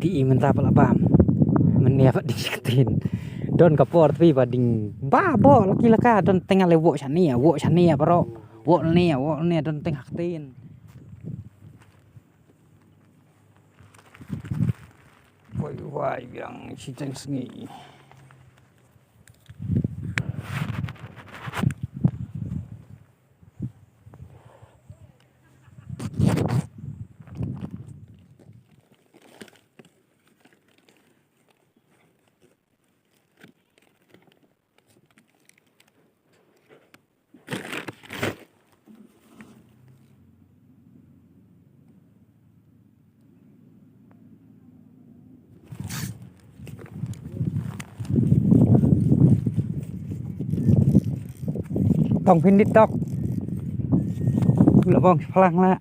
teliti mentah pelabam meniap diketin don kapor tapi bading babo laki laka don tengah lewok chania bro wok nia don tengah ketin woi yang si ceng sengi tong pin dit tok bong pelang lah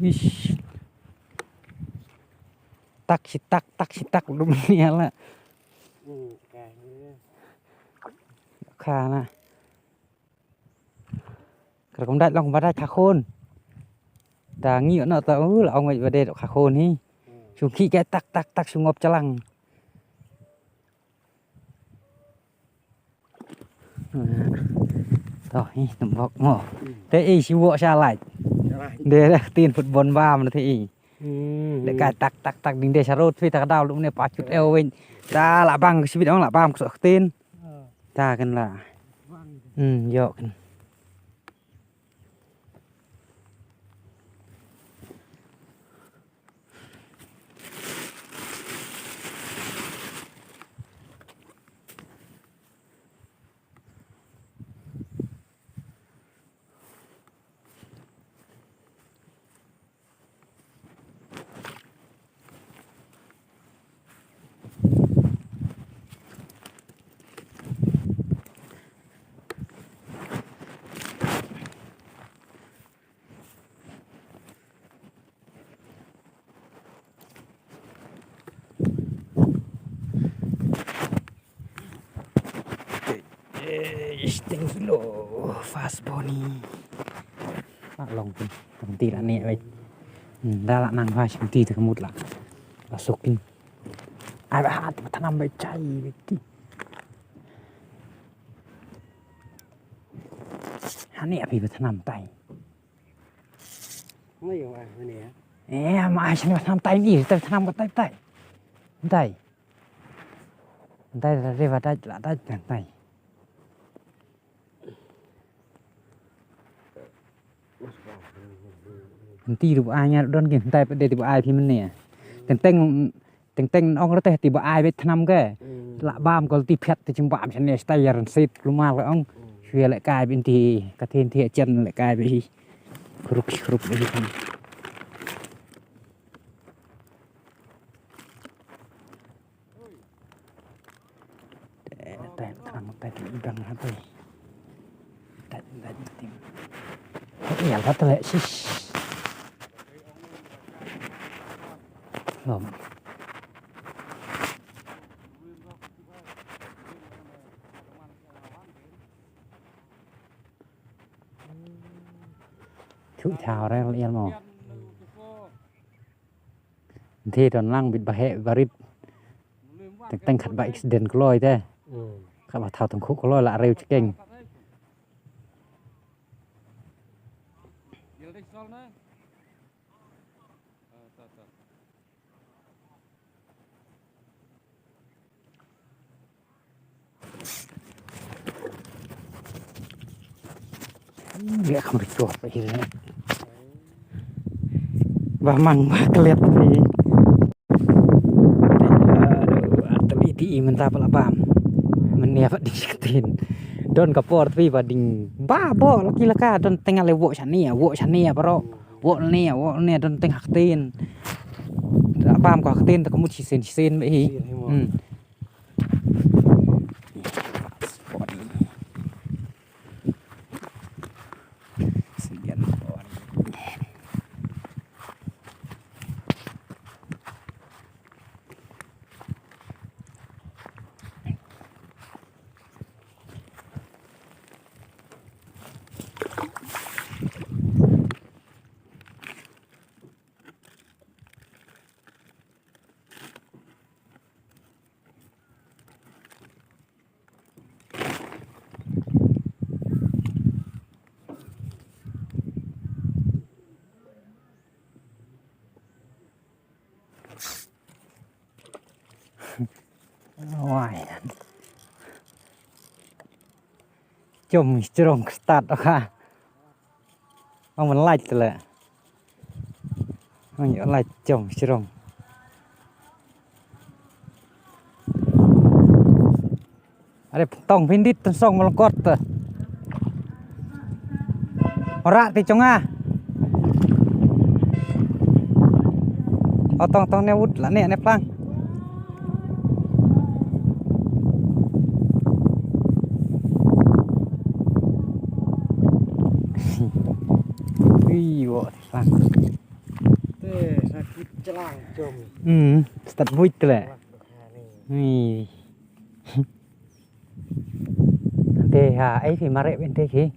ish tak sitak belum nyala khana không đại long vào đây khá khôn ta nghĩ nó tao là ông ấy vào đây khá khôn hi xuống khi cái tắc xuống ngọc cho lăng rồi tầm bọc mỏ thế y siêu bộ xa lại để tiền football ba mà thế y để cái tắc đinh để sarot phi ta đào lúc này pa chút eo bên ta là băng cái đó là băng sợ tên ta cần là dọ thank you fast bony lòng tí là nè vậy ra là nàng vai chúng tí thì một là sốc kinh ai bảo hát mà thằng nằm bay chay tí hắn nè vì thằng nằm tay mấy người nè mà ai chẳng thằng nằm tay gì thằng nằm cái tay là đây vào đây là tay tí được ai nha đơn kiện tay để được ai thì mình nè tên ông nó thì được ai biết tham cái lạ bam có tí phết thì chúng bạn nè tay giờ xịt luôn mà rồi ông xuề lại cài bên thì cái thiên thiện chân lại cài bên khrup bên tay tham tay đằng hết rồi tay tìm nhảy phát lại xí rồi chú chào đây là em mò thì toàn lăng bị bà hệ và rít tăng khát bại accident có lôi thế các bà thao thằng khúc có lôi là rêu chicken dia không được chuột vậy đấy và măng và cái liệt thì teliti mentah pelabam meniap diketin don kapor tapi bading babo laki laka don tengah lewok chania bro wok nia don tengah ketin bam có ketin ta có một chỉ sen vậy hi Wah. Chôm strong start đó ha. Ông mình like rồi. Ông nhớ like chôm strong. Ada tong pindit song melengkot. Ora ti chonga. Tong ne wut la ne plang. Wo plang. Sakit celang com. Start buit le. Ni. Tê hà ấy thì mà rẽ bên thế khi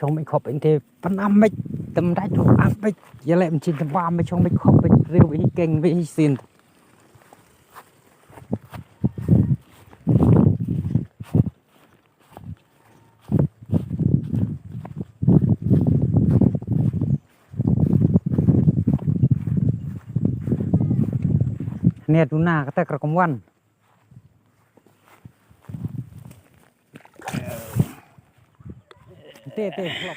xong mình khóc bên thế phân âm mịch tầm đáy chỗ áp mịch giờ lại mình trên tầm ba mịch xong mình khóc bên rêu bị kênh bị xin nè tuna na kata kerkomwan tê lọc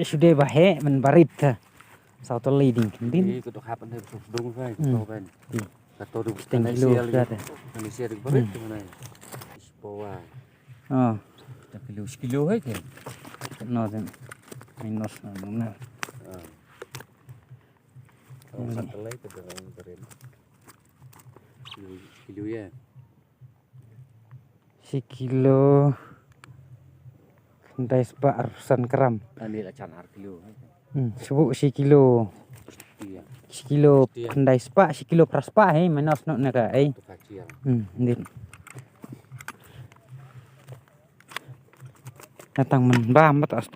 sudah bahaya men barit satu leading Ini kudu kapan deh dong kan, tahu kan? Atau dong setengah kilo sudah Malaysia di barit mana? Bawa. Oh, Sekilo aja. no minus mana? Satu lagi tu dengan barit. Sekilo ya. Sekilo kendai sepak ratusan gram. Ini lah canar kilo. Sebut sekilo. Iya. Sekilo kendai sepak, sekilo praspa minus no nera Itu kacil. Ndin. Datang men bam betas.